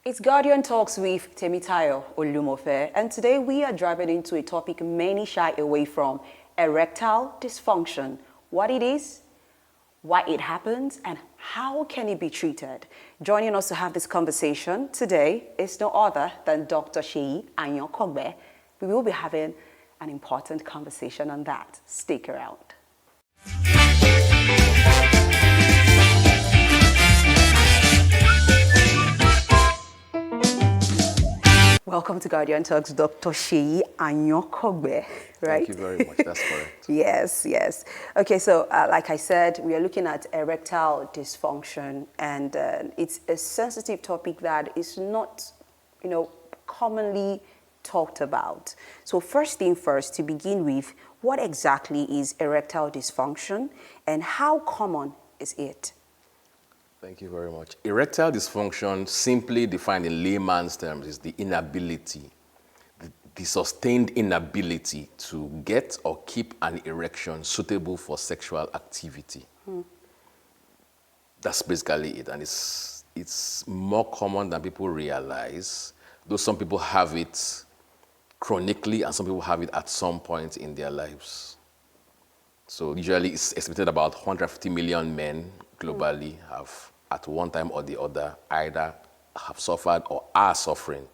It's Guardian Talks with Temitayo Olumofe, and today we are driving into a topic many shy away from: erectile dysfunction. What it is, why it happens, and how can it be treated? Joining us to have this conversation today is no other than Dr. Seyi Ayankogbe. We will be having an important conversation on that. Stick around. Welcome to Guardian Talks, Dr. Seyi Ayankogbe, right? Thank you very much. That's correct. Yes. Okay, so like I said, we are looking at erectile dysfunction, and it's a sensitive topic that is not, commonly talked about. So first thing first, to begin with, what exactly is erectile dysfunction, and how common is it? Thank you very much. Erectile dysfunction, simply defined in layman's terms, is the inability, the sustained inability to get or keep an erection suitable for sexual activity. That's basically it, and it's more common than people realize, though some people have it chronically and some people have it at some point in their lives. So usually it's estimated about 150 million men globally have, at one time or the other, either have suffered or are suffering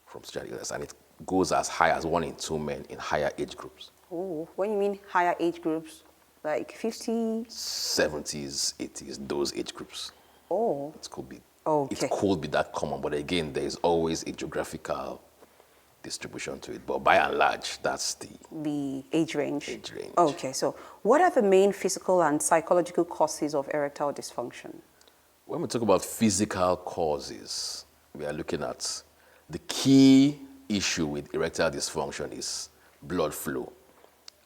from sexual illness, and it goes as high as 1 in 2 men in higher age groups. Oh, when you mean higher age groups, like 50? 70s, 80s, those age groups. Oh. It could be. Okay. It could be that common, but again, there is always a geographical distribution to it. But by and large, that's the age range. Age range. Okay, so what are the main physical and psychological causes of erectile dysfunction? When we talk about physical causes, we are looking at the key issue with erectile dysfunction is blood flow,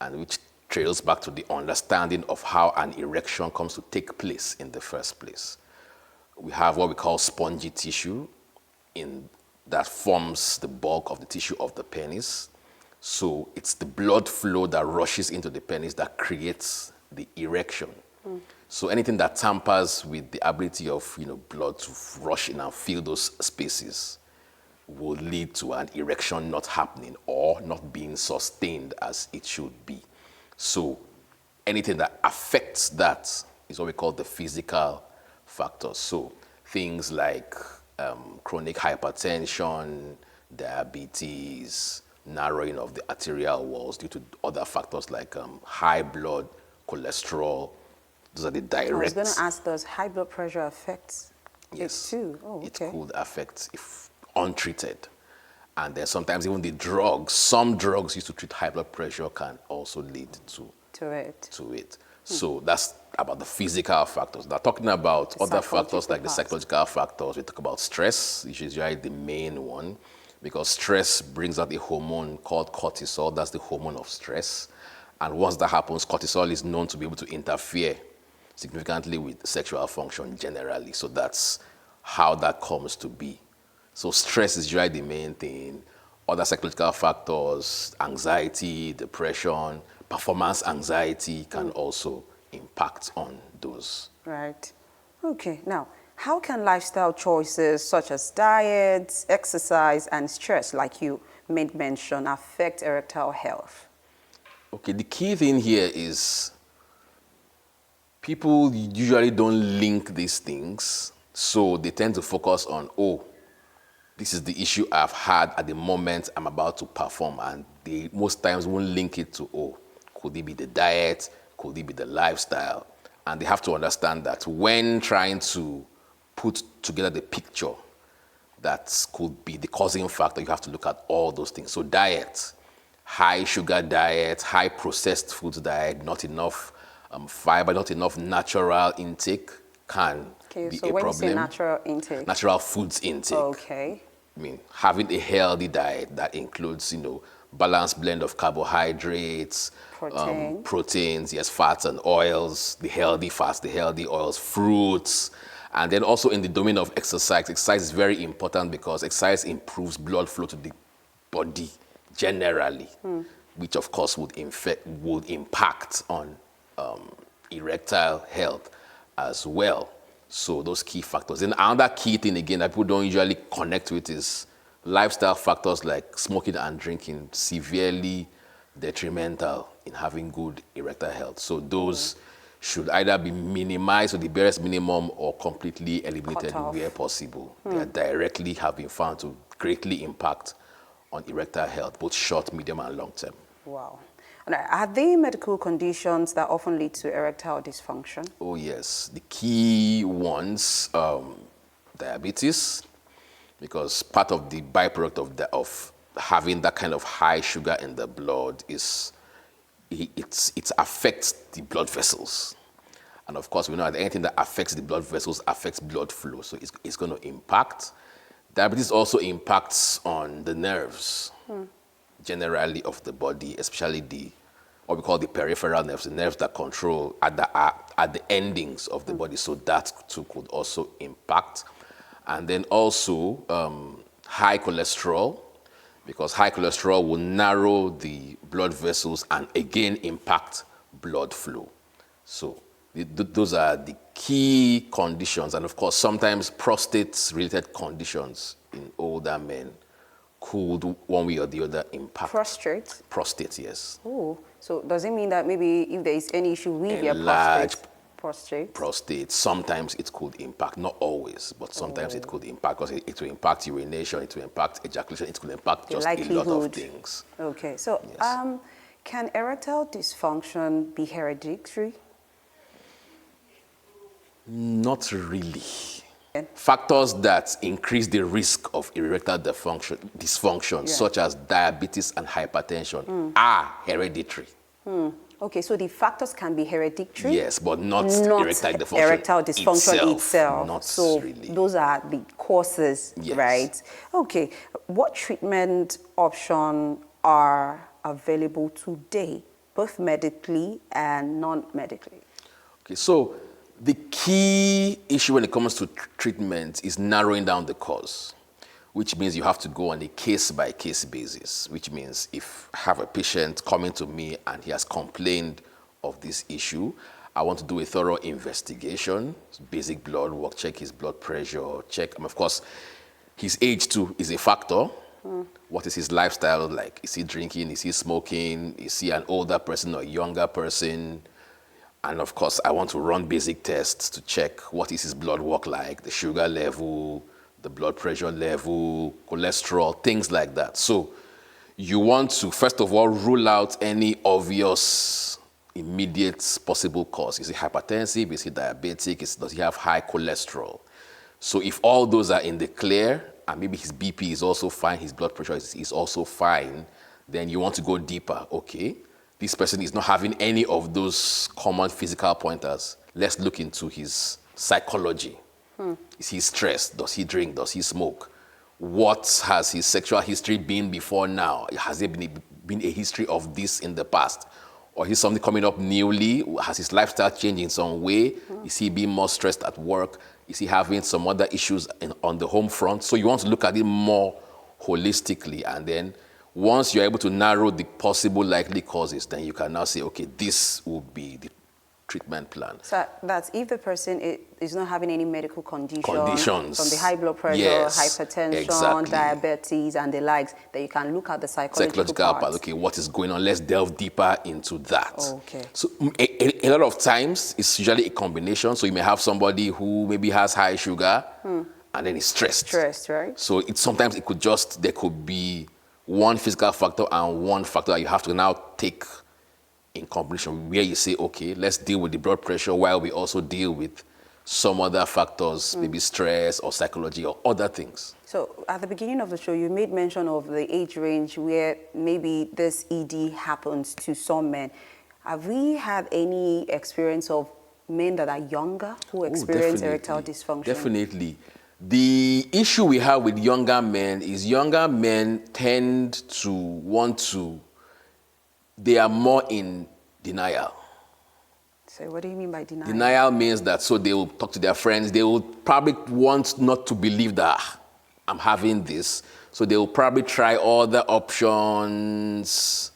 and which trails back to the understanding of how an erection comes to take place in the first place. We have what we call spongy tissue that forms the bulk of the tissue of the penis. So it's the blood flow that rushes into the penis that creates the erection. So anything that tampers with the ability of blood to rush in and fill those spaces will lead to an erection not happening or not being sustained as it should be. So anything that affects that is what we call the physical factors. So things like chronic hypertension, diabetes, narrowing of the arterial walls due to other factors like high blood cholesterol. Those are the direct. I was going to ask, does high blood pressure affect Yes, it too? Oh, okay. It could affect if untreated. And then sometimes even the drugs, some drugs used to treat high blood pressure can also lead to it. So that's about the physical factors. Now talking about other factors like the psychological factors, we talk about stress, which is usually the main one, because stress brings out a hormone called cortisol. That's the hormone of stress. And once that happens, cortisol is known to be able to interfere significantly with sexual function generally. So that's how that comes to be. So stress is usually the main thing. Other psychological factors, anxiety, depression, performance anxiety can also impact on those. Right. Okay. Now, how can lifestyle choices such as diet, exercise, and stress, like you made mention, affect erectile health? Okay, the key thing here is people usually don't link these things, so they tend to focus on, this is the issue I've had at the moment I'm about to perform, and they most times won't link it to, could it be the diet, could it be the lifestyle? And they have to understand that when trying to put together the picture that could be the causing factor, you have to look at all those things. So diet, high sugar diet, high processed foods diet, not enough fiber, not enough natural intake can be a problem. So when you say natural intake? Natural foods intake. Okay. I mean, having a healthy diet that includes, balanced blend of carbohydrates, proteins, yes, fats and oils, the healthy fats, the healthy oils, fruits, and then also in the domain of exercise. Exercise is very important because exercise improves blood flow to the body generally, which of course would impact on erectile health as well. So those key factors. Then another key thing again that people don't usually connect with is lifestyle factors like smoking and drinking, severely detrimental in having good erectile health. So those should either be minimized to the barest minimum or completely eliminated where possible. They are directly have been found to greatly impact on erectile health, both short, medium, and long term. Wow. And are there medical conditions that often lead to erectile dysfunction? Oh yes, the key ones, diabetes, because part of the byproduct of having that kind of high sugar in the blood is it affects the blood vessels. And of course, we know that anything that affects the blood vessels affects blood flow, so it's going to impact. Diabetes also impacts on the nerves, generally of the body, especially what we call the peripheral nerves, the nerves that control at the endings of the body. So that too could also impact. And then also high cholesterol, because high cholesterol will narrow the blood vessels and again impact blood flow. So those are the key conditions. And of course, sometimes prostate-related conditions in older men could, one way or the other, impact. Prostate? Prostate, yes. Oh, so does it mean that maybe if there is any issue with your prostate, sometimes it could impact, not always, but sometimes it could impact, because it will impact urination, it will impact ejaculation, it could impact just a lot of things. Okay, so yes. Can erectile dysfunction be hereditary? Not really. Factors that increase the risk of erectile dysfunction, such as diabetes and hypertension, are hereditary. Okay, so the factors can be hereditary? Yes, but not erectile dysfunction, erectile dysfunction itself. Not so really. Those are the causes, yes. right? Okay, what treatment options are available today, both medically and non-medically? Okay, so the key issue when it comes to treatment is narrowing down the cause, which means you have to go on a case-by-case basis, which means if I have a patient coming to me and he has complained of this issue, I want to do a thorough investigation, basic blood work, check his blood pressure, check, of course, his age too is a factor. What is his lifestyle like? Is he drinking? Is he smoking? Is he an older person or a younger person? And of course, I want to run basic tests to check what is his blood work like, the sugar level, the blood pressure level, cholesterol, things like that. So you want to, first of all, rule out any obvious, immediate possible cause. Is he hypertensive? Is he diabetic? Does he have high cholesterol? So if all those are in the clear, and maybe his BP is also fine, his blood pressure is also fine, then you want to go deeper. Okay, this person is not having any of those common physical pointers. Let's look into his psychology. Is he stressed? Does he drink? Does he smoke? What has his sexual history been before now? Has there been a history of this in the past? Or is something coming up newly? Has his lifestyle changed in some way? Is he being more stressed at work? Is he having some other issues on the home front? So you want to look at it more holistically. And then once you're able to narrow the possible likely causes, then you can now say, okay, this will be the treatment plan. So that's if the person is not having any medical conditions from the high blood pressure, yes, hypertension, exactly. diabetes, and the likes, that you can look at the psychological part. Okay, what is going on? Let's delve deeper into that. Okay. So a lot of times, it's usually a combination. So you may have somebody who maybe has high sugar and then is stressed. Stressed, right? So sometimes there could be one physical factor and one factor that you have to now take in combination, where you say, okay, let's deal with the blood pressure while we also deal with some other factors, maybe stress or psychology or other things. So at the beginning of the show, you made mention of the age range where maybe this ED happens to some men. Have we had any experience of men that are younger who experience erectile dysfunction? Definitely. The issue we have with younger men is younger men tend to they are more in denial. So what do you mean by denial? Denial means that so they will talk to their friends. They will probably want not to believe that I'm having this. So they will probably try other options,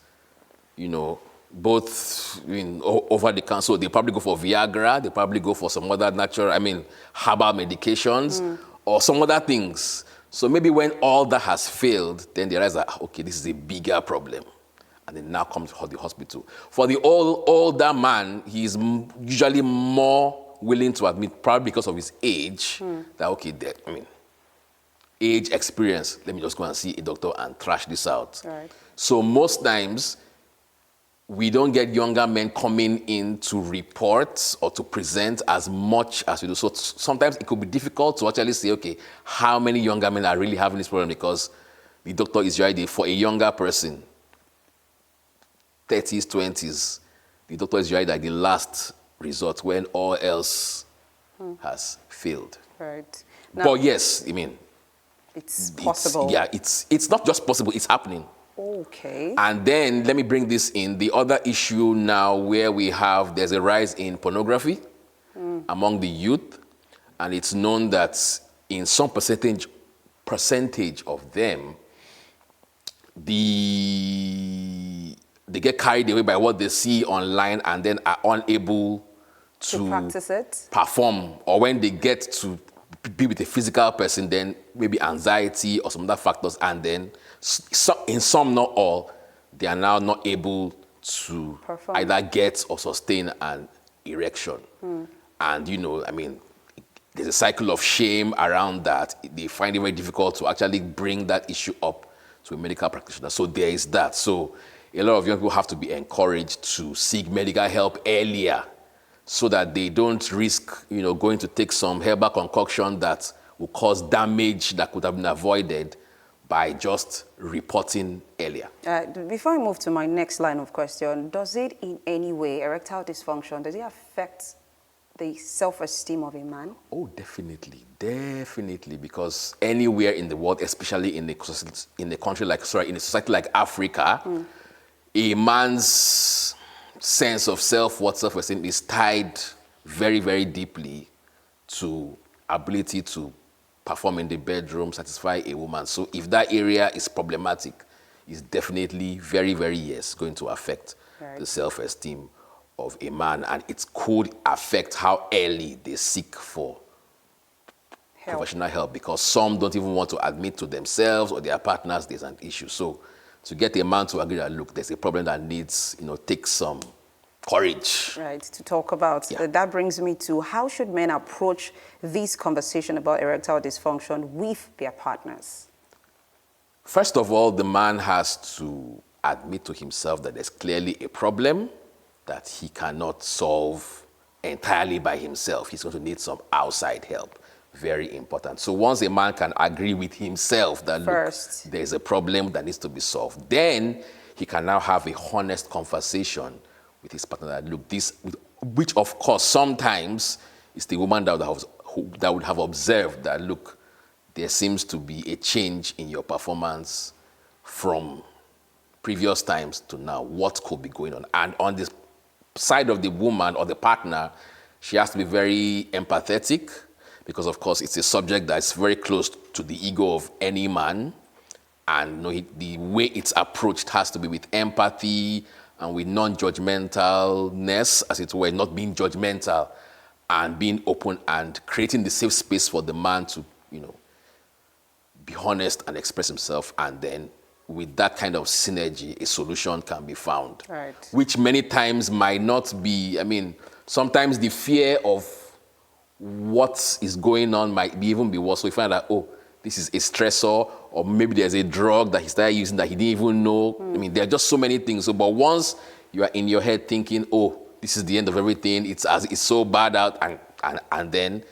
both over the counter. So they probably go for Viagra, they probably go for some other natural, herbal medications or some other things. So maybe when all that has failed, then they realize that, okay, this is a bigger problem. And then now come to the hospital. For the older man, he's usually more willing to admit, probably because of his age, that, okay, age, experience, let me just go and see a doctor and thrash this out. Right. So most times, we don't get younger men coming in to report or to present as much as we do. So sometimes it could be difficult to actually say, okay, how many younger men are really having this problem, because the doctor is usually, for a younger person, 30s, 20s, the doctor is usually like the last resort when all else has failed. Right. Now, But yes, it's possible. It's not just possible, it's happening. Okay. And then let me bring this in. The other issue now where there's a rise in pornography among the youth. And it's known that in some percentage of them, they get carried away by what they see online and then are unable to practice it, perform. Or when they get to be with a physical person, then maybe anxiety or some other factors, and then in some, not all, they are now not able to perform, either get or sustain an erection. And there's a cycle of shame around that. They find it very difficult to actually bring that issue up to a medical practitioner. So there is that. So a lot of young people have to be encouraged to seek medical help earlier, so that they don't risk, going to take some herbal concoction that will cause damage that could have been avoided by just reporting earlier. Before I move to my next line of question, does it in any way, erectile dysfunction, does it affect the self-esteem of a man? Oh, definitely, because anywhere in the world, especially in a society like Africa, a man's sense of self-worth, self-esteem is tied very, very deeply to ability to perform in the bedroom, satisfy a woman. So if that area is problematic, it's definitely very, very, going to affect the self-esteem of a man. And it could affect how early they seek for professional help, because some don't even want to admit to themselves or their partners there's an issue. So to get a man to agree that, look, there's a problem that needs, take some courage. Right, to talk about. Yeah. That brings me to, how should men approach this conversation about erectile dysfunction with their partners? First of all, the man has to admit to himself that there's clearly a problem that he cannot solve entirely by himself. He's going to need some outside help. Very important. So once a man can agree with himself that, look, there's a problem that needs to be solved, then he can now have a honest conversation with his partner that, look, which of course sometimes is the woman that would have observed that, look, there seems to be a change in your performance from previous times to now. What could be going on? And on the side of the woman or the partner, she has to be very empathetic, because of course it's a subject that's very close to the ego of any man. And the way it's approached has to be with empathy and with non-judgmentalness, as it were, not being judgmental, and being open and creating the safe space for the man to, be honest and express himself. And then with that kind of synergy, a solution can be found. Right. Which many times might not be, sometimes the fear of what is going on might even be worse. So you find out, this is a stressor, or maybe there's a drug that he started using that he didn't even know. There are just so many things. So, but once you are in your head thinking, this is the end of everything, it's so bad out, and then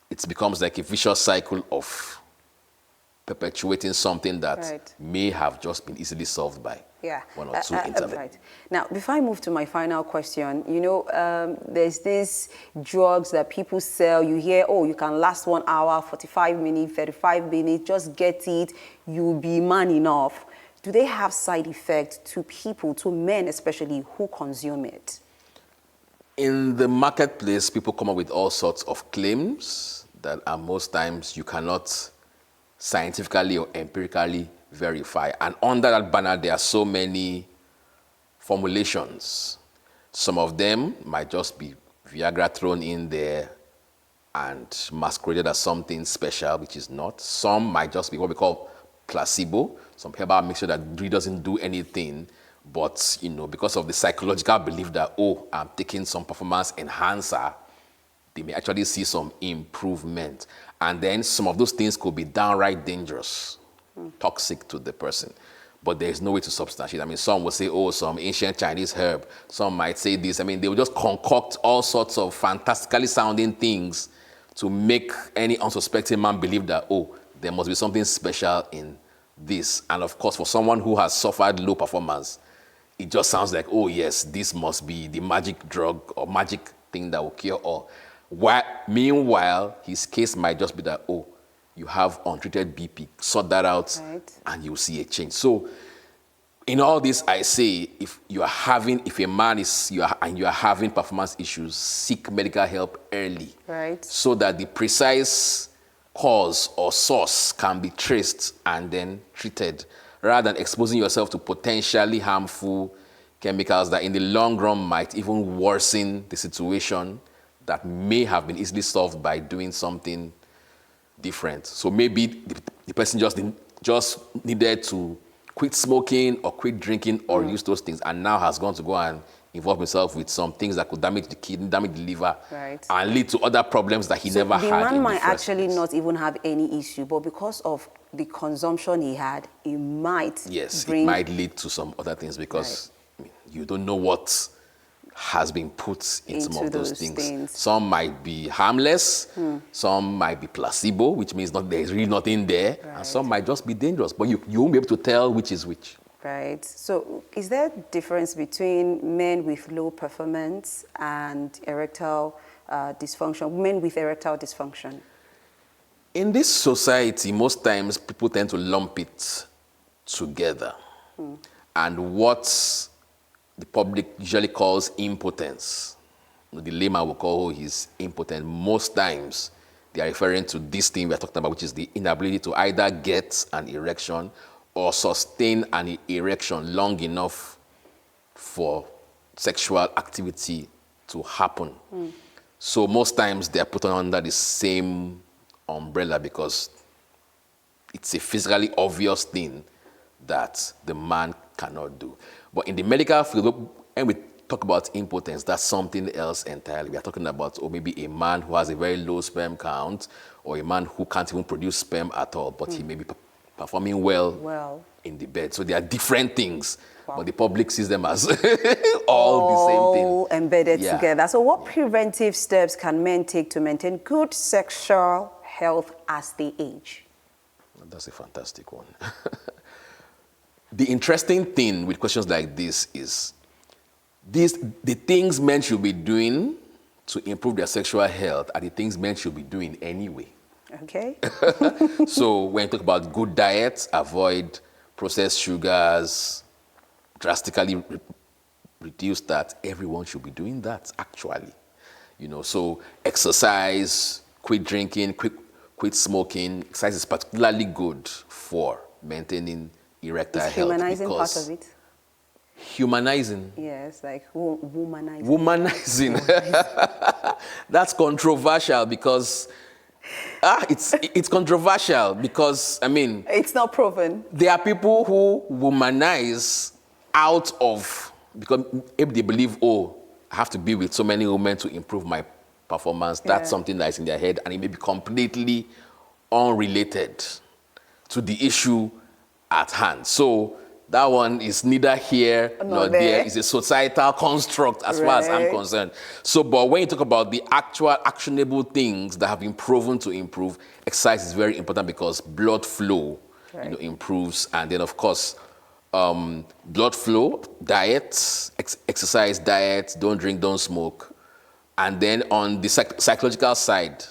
it becomes like a vicious cycle of perpetuating something that may have just been easily solved by one or two interventions. Right. Now, before I move to my final question, there's these drugs that people sell. You hear, you can last 1 hour, 45 minutes, 35 minutes, just get it, you'll be man enough. Do they have side effects to people, to men especially, who consume it? In the marketplace, people come up with all sorts of claims that most times you cannot scientifically or empirically verify. And under that banner, there are so many formulations. Some of them might just be Viagra thrown in there and masqueraded as something special, which is not. Some might just be what we call placebo, some herbal mixture that really doesn't do anything, but because of the psychological belief that, oh, I'm taking some performance enhancer, they may actually see some improvement. And then some of those things could be downright dangerous, toxic to the person. But there's no way to substantiate. I mean, some will say, oh, some ancient Chinese herb. Some might say this. I mean, they will just concoct all sorts of fantastically sounding things to make any unsuspecting man believe that, oh, there must be something special in this. And of course, for someone who has suffered low performance, it just sounds like, oh, yes, this must be the magic drug or magic thing that will cure all. Meanwhile, his case might just be that, oh, you have untreated BP, sort that out, and you'll see a change. So, in all this, I say, if a man is, you are having performance issues, seek medical help early, so that the precise cause or source can be traced and then treated, rather than exposing yourself to potentially harmful chemicals that in the long run might even worsen the situation that may have been easily solved by doing something different. So maybe the person just needed to quit smoking or quit drinking or use those things, and now has gone to go and involve himself with some things that could damage the kidney, damage the liver, and lead to other problems that he never had. The man might actually not even have any issue, but because of the consumption he had, it might it might lead to some other things, because you don't know what has been put in some of those things. Some might be harmless, some might be placebo, which means there's really nothing there, and some might just be dangerous, but you won't be able to tell which is which. Right. So is there a difference between men with low performance and erectile dysfunction, men with erectile dysfunction? In this society, most times people tend to lump it together. And what the public usually calls impotence, the layman will call he's impotent. Most times they are referring to this thing we're talking about, which is the inability to either get an erection or sustain an erection long enough for sexual activity to happen. So most times they're put under the same umbrella because it's a physically obvious thing that the man cannot do. But in the medical field, when we talk about impotence, that's something else entirely. We are talking about maybe a man who has a very low sperm count, or a man who can't even produce sperm at all, but he may be performing well in the bed. So they are different things, but the public sees them as all the same thing. All embedded together. So what preventive steps can men take to maintain good sexual health as they age? That's a fantastic one. The interesting thing with questions like this is the things men should be doing to improve their sexual health are the things men should be doing anyway. Okay. So when you talk about good diet, avoid processed sugars, drastically reduce that. Everyone should be doing that, actually. So exercise, quit drinking, quit smoking. Exercise is particularly good for maintaining erectile health. Humanizing part of it? Humanizing? Yes, like womanizing. Womanizing. That's controversial because it's controversial because, it's not proven. There are people who womanize out of, because if they believe, I have to be with so many women to improve my performance, that's something that's in their head, and it may be completely unrelated to the issue at hand. So that one is neither here nor there. It's a societal construct as far as I'm concerned. So, but when you talk about the actual actionable things that have been proven to improve, exercise is very important because blood flow improves. And then, of course, blood flow, diet, exercise, diet, don't drink, don't smoke. And then on the psychological side,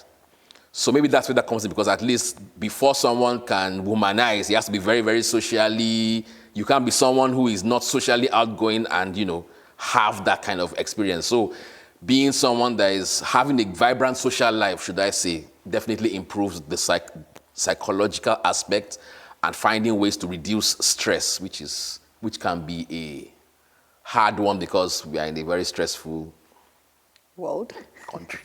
so maybe that's where that comes in, because at least before someone can womanize, he has to be very, very socially. You can't be someone who is not socially outgoing and, have that kind of experience. So being someone that is having a vibrant social life, should I say, definitely improves the psychological aspect, and finding ways to reduce stress, which can be a hard one because we are in a very stressful World. country,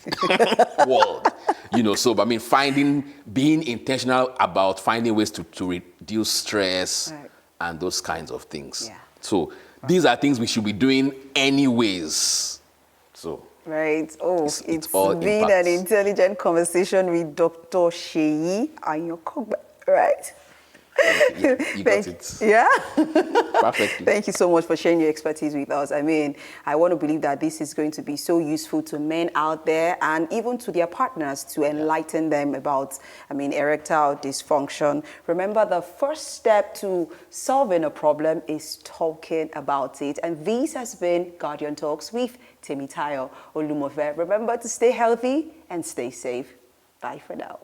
world. You know, so, but I mean, being intentional about finding ways to reduce stress Right. and those kinds of things. Yeah. So these are things we should be doing anyways. So. Right. Oh, It's all been impacts. an intelligent conversation with Dr. Seyi Ayankogbe, right? Yeah, you got it. Yeah. Perfectly. Thank you so much for sharing your expertise with us. I mean, I want to believe that this is going to be so useful to men out there and even to their partners to enlighten them about, erectile dysfunction. Remember, the first step to solving a problem is talking about it. And this has been Guardian Talks with Temitayo Olumofe. Remember to stay healthy and stay safe. Bye for now.